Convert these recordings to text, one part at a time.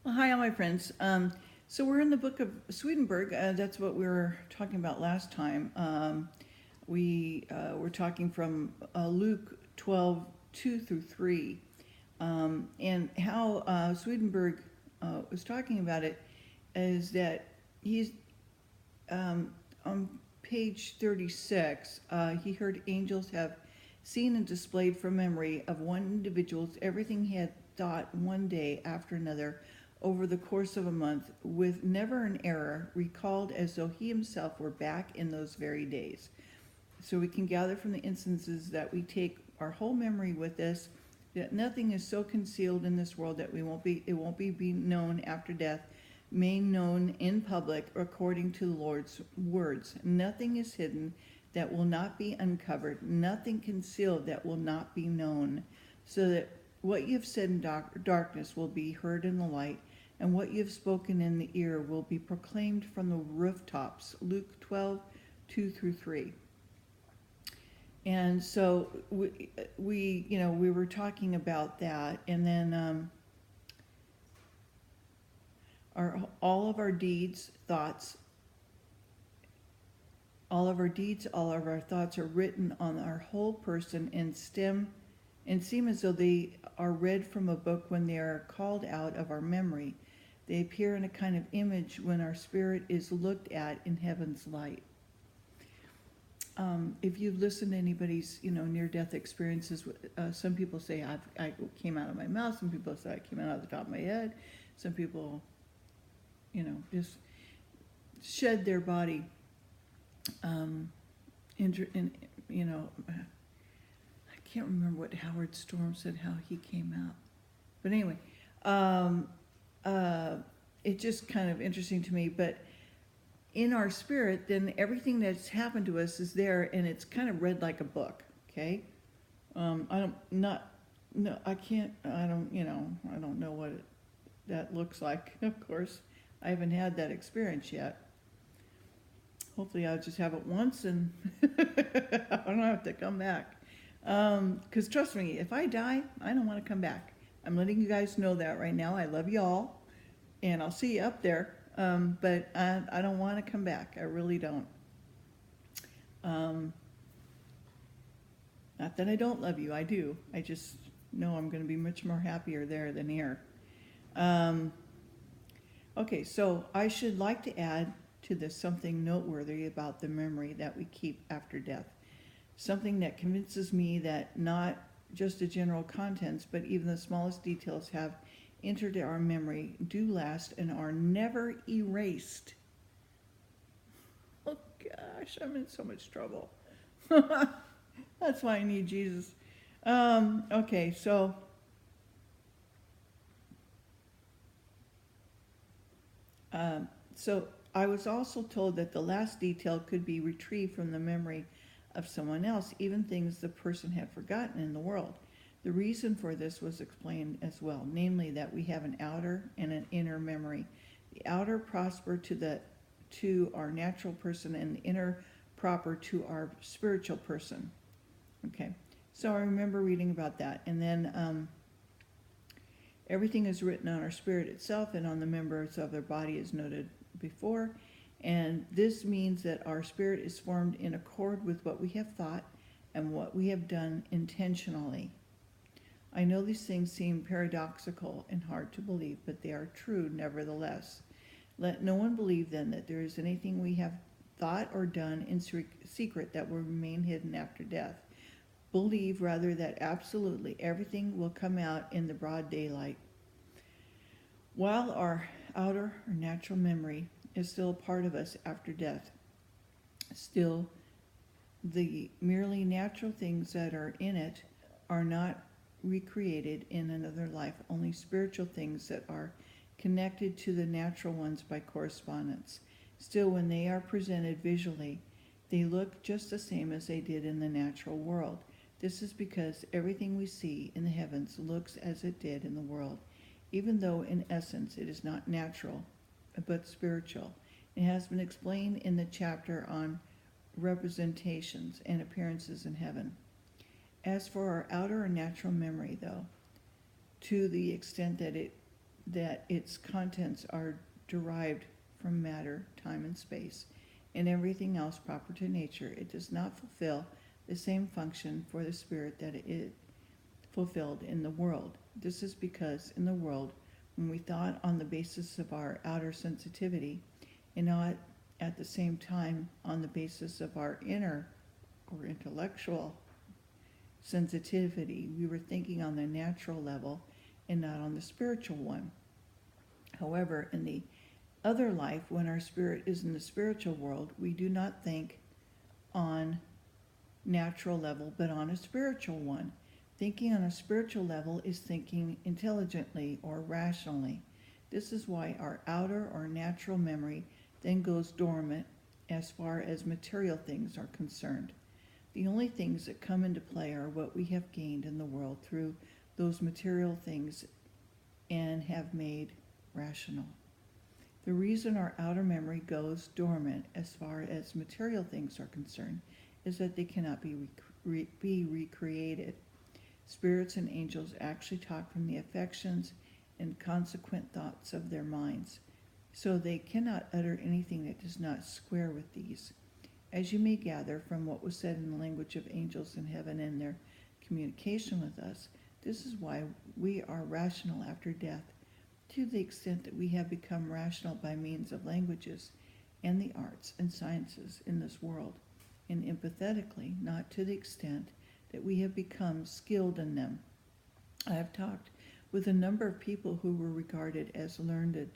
Well, hi, all my friends. So we're in the book of Swedenborg. That's what we were talking about last time. We were talking from Luke 12, 2 through 3, and how Swedenborg was talking about it is that he's on page 36. He heard angels have seen and displayed from memory of one individual's everything he had thought one day after another over the course of a month, with never an error, recalled as though he himself were back in those very days. So we can gather from the instances that we take our whole memory with us, that nothing is so concealed in this world that it won't be known after death, made known in public according to the Lord's words. Nothing is hidden that will not be uncovered, nothing concealed that will not be known, so that what you have said in darkness will be heard in the light, and what you have spoken in the ear will be proclaimed from the rooftops. Luke 12, 2 through 3. And so we were talking about that, and then all of our deeds, thoughts, all of our thoughts are written on our whole person and seem as though they are read from a book when they are called out of our memory. They appear in a kind of image when our spirit is looked at in heaven's light. If you've listened to anybody's, near-death experiences, some people say I came out of my mouth. Some people say I came out of the top of my head. Some people, just shed their body. I can't remember what Howard Storm said, how he came out. But anyway, it's just kind of interesting to me. But in our spirit, then everything that's happened to us is there, and it's kind of read like a book. Okay, I don't know what that looks like. Of course, I haven't had that experience yet. Hopefully, I'll just have it once, and I don't have to come back. Because trust me, if I die, I don't want to come back. I'm letting you guys know that right now. I love you all, and I'll see you up there. But I don't want to come back. I really don't. Not that I don't love you. I do. I just know I'm going to be much more happier there than here. Okay, so I should like to add to this something noteworthy about the memory that we keep after death. Something that convinces me that not just the general contents, but even the smallest details have entered our memory, do last, and are never erased. Oh gosh, I'm in so much trouble. That's why I need Jesus. Okay, so I was also told that the last detail could be retrieved from the memory of someone else, even things the person had forgotten in the world. The reason for this was explained as well, namely that we have an outer and an inner memory. The outer proper to our natural person, and the inner proper to our spiritual person. Okay, so I remember reading about that. And then everything is written on our spirit itself and on the members of their body, as noted before. And this means that our spirit is formed in accord with what we have thought and what we have done intentionally. I know these things seem paradoxical and hard to believe, but they are true nevertheless. Let no one believe then that there is anything we have thought or done in secret that will remain hidden after death. Believe rather that absolutely everything will come out in the broad daylight. While our outer or natural memory is still a part of us after death, still the merely natural things that are in it are not recreated in another life, only spiritual things that are connected to the natural ones by correspondence. Still, when they are presented visually, they look just the same as they did in the natural world. This is because everything we see in the heavens looks as it did in the world, even though in essence it is not natural, but spiritual. It has been explained in the chapter on representations and appearances in heaven. As for our outer or natural memory, though, to the extent that it that its contents are derived from matter, time, and space, and everything else proper to nature, it does not fulfill the same function for the spirit that it fulfilled in the world. This is because in the world, when we thought on the basis of our outer sensitivity, and not at the same time on the basis of our inner or intellectual sensitivity, we were thinking on the natural level and not on the spiritual one. However, in the other life, when our spirit is in the spiritual world, we do not think on natural level, but on a spiritual one. Thinking on a spiritual level is thinking intelligently or rationally. This is why our outer or natural memory then goes dormant as far as material things are concerned. The only things that come into play are what we have gained in the world through those material things and have made rational. The reason our outer memory goes dormant as far as material things are concerned is that they cannot be recreated. Spirits and angels actually talk from the affections and consequent thoughts of their minds, so they cannot utter anything that does not square with these. As you may gather from what was said in the language of angels in heaven and their communication with us, this is why we are rational after death, to the extent that we have become rational by means of languages and the arts and sciences in this world, and empathetically, not to the extent that we have become skilled in them. I have talked with a number of people who were regarded as learned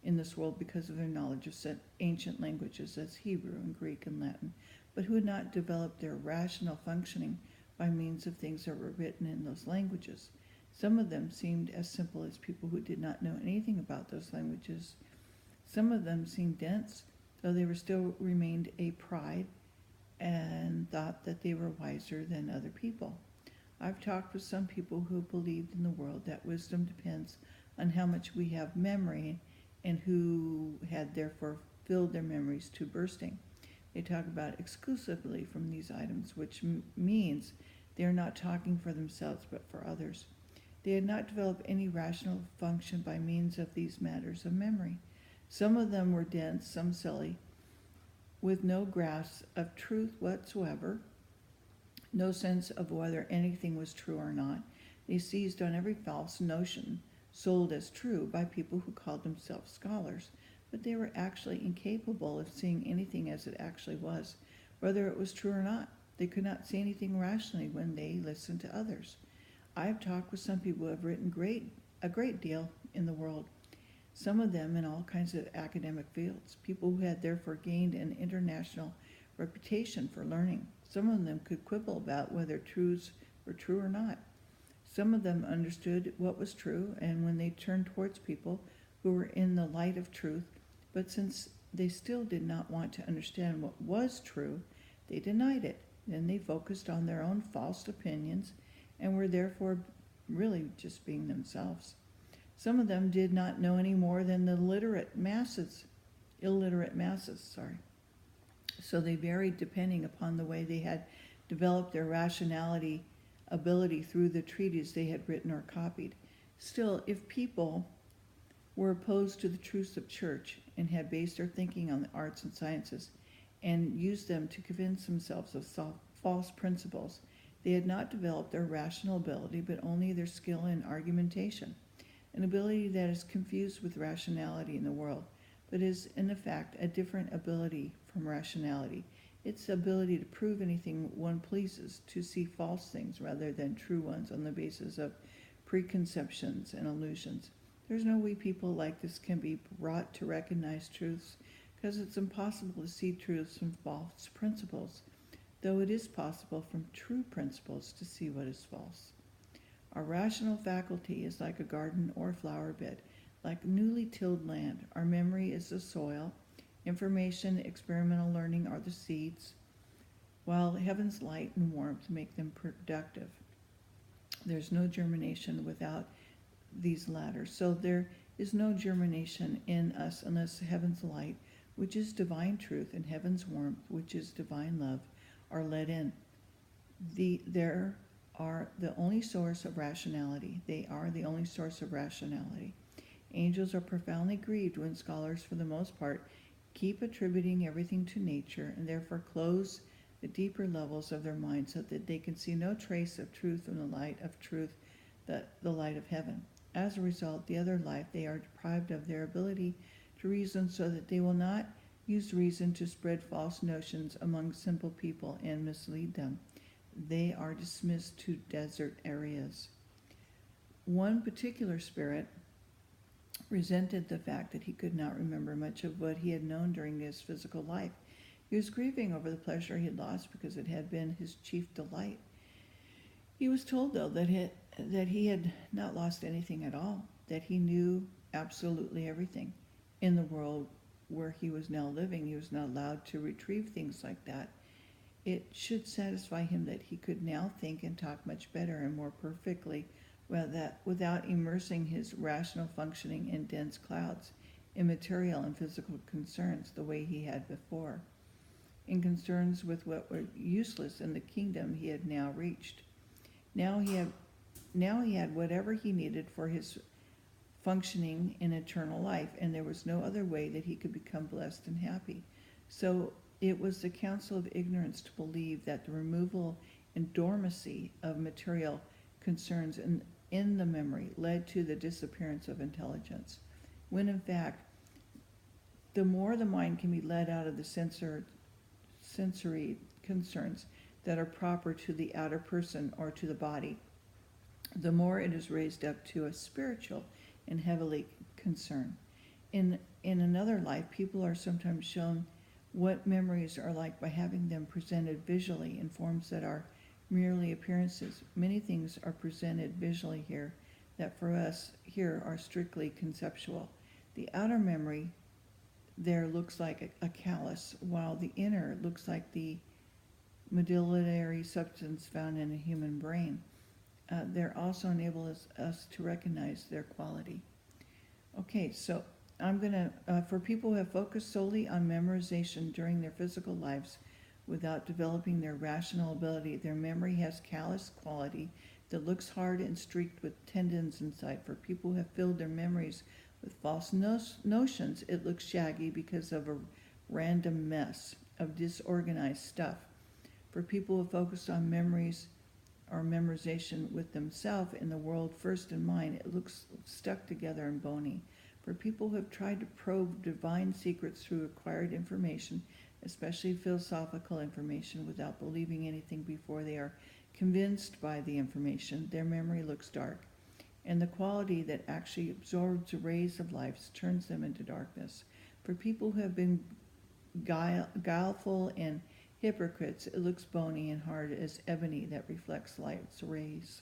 in this world because of their knowledge of ancient languages as Hebrew and Greek and Latin, but who had not developed their rational functioning by means of things that were written in those languages. Some of them seemed as simple as people who did not know anything about those languages. Some of them seemed dense, though they were still remained a pride and thought that they were wiser than other people. I've talked with some people who believed in the world that wisdom depends on how much we have memory, and who had therefore filled their memories to bursting. They talk about exclusively from these items, which means they are not talking for themselves but for others. They had not developed any rational function by means of these matters of memory. Some of them were dense, some silly, with no grasp of truth whatsoever, no sense of whether anything was true or not. They seized on every false notion sold as true by people who called themselves scholars, but they were actually incapable of seeing anything as it actually was, whether it was true or not. They could not see anything rationally when they listened to others. I have talked with some people who have written a great deal in the world, some of them in all kinds of academic fields, people who had therefore gained an international reputation for learning. Some of them could quibble about whether truths were true or not. Some of them understood what was true, and when they turned towards people who were in the light of truth, but since they still did not want to understand what was true, they denied it. Then they focused on their own false opinions and were therefore really just being themselves. Some of them did not know any more than the illiterate masses. So they varied depending upon the way they had developed their rationality ability through the treatises they had written or copied. Still, if people were opposed to the truths of church and had based their thinking on the arts and sciences and used them to convince themselves of false principles, they had not developed their rational ability, but only their skill in argumentation, an ability that is confused with rationality in the world, but is in effect a different ability from rationality. It's the ability to prove anything one pleases, to see false things rather than true ones on the basis of preconceptions and illusions. There's no way people like this can be brought to recognize truths, because it's impossible to see truths from false principles, though it is possible from true principles to see what is false. Our rational faculty is like a garden or flower bed, like newly tilled land. Our memory is the soil. Information, experimental learning are the seeds, while heaven's light and warmth make them productive. There's no germination without these latter. So there is no germination in us unless heaven's light, which is divine truth, and heaven's warmth, which is divine love, are let in. They are the only source of rationality. Angels are profoundly grieved when scholars, for the most part, keep attributing everything to nature and therefore close the deeper levels of their mind so that they can see no trace of truth from the light of truth, the light of heaven. As a result, the other life, they are deprived of their ability to reason so that they will not use reason to spread false notions among simple people and mislead them. They are dismissed to desert areas. One particular spirit resented the fact that he could not remember much of what he had known during his physical life. He was grieving over the pleasure he had lost because it had been his chief delight. He was told, though, that he had not lost anything at all, that he knew absolutely everything. In the world where he was now living, he was not allowed to retrieve things like that. It should satisfy him that he could now think and talk much better and more perfectly without immersing his rational functioning in dense clouds, in material and physical concerns the way he had before, in concerns with what were useless in the kingdom he had now reached. Now he had whatever he needed for his functioning in eternal life, and there was no other way that he could become blessed and happy. So it was the counsel of ignorance to believe that the removal and dormancy of material concerns in the memory led to the disappearance of intelligence, when in fact, the more the mind can be led out of the sensory concerns that are proper to the outer person or to the body, the more it is raised up to a spiritual and heavenly concern. In another life, people are sometimes shown what memories are like by having them presented visually in forms that are merely appearances. Many things are presented visually here that for us here are strictly conceptual. The outer memory there looks like a callus, while the inner looks like the medullary substance found in a human brain. They're also enable us to recognize their quality. Okay, so I'm going to, for people who have focused solely on memorization during their physical lives without developing their rational ability, their memory has callous quality that looks hard and streaked with tendons inside. For people who have filled their memories with false notions, it looks shaggy because of a random mess of disorganized stuff. For people who focus on memories or memorization with themselves in the world first in mind, it looks stuck together and bony. For people who have tried to probe divine secrets through acquired information, especially philosophical information, without believing anything before they are convinced by the information, their memory looks dark. And the quality that actually absorbs the rays of life turns them into darkness. For people who have been guileful and hypocrites, it looks bony and hard as ebony that reflects light's rays.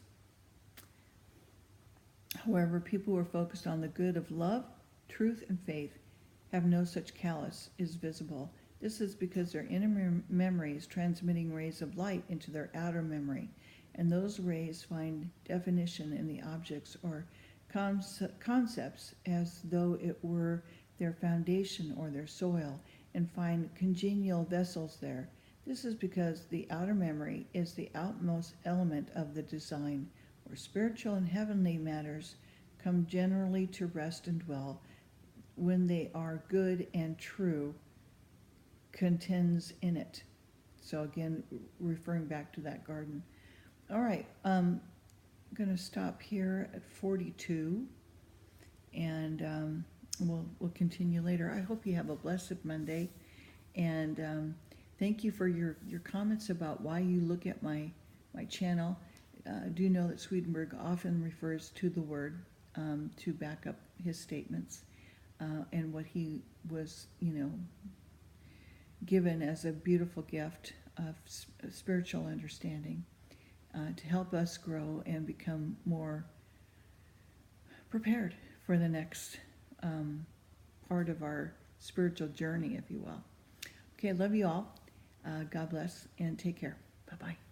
However, people who are focused on the good of love, truth, and faith have no such callous is visible. This is because their inner memory is transmitting rays of light into their outer memory, and those rays find definition in the objects or concepts as though it were their foundation or their soil, and find congenial vessels there. This is because the outer memory is the outmost element of the design, where spiritual and heavenly matters come generally to rest and dwell. When they are good and true, contends in it. So again, referring back to that garden. All right, I'm going to stop here at 42, and we'll continue later. I hope you have a blessed Monday, and thank you for your comments about why you look at my channel. Do know that Swedenborg often refers to the word to back up his statements, and what he was, given as a beautiful gift of spiritual understanding to help us grow and become more prepared for the next part of our spiritual journey, if you will. Okay, I love you all. God bless and take care. Bye-bye.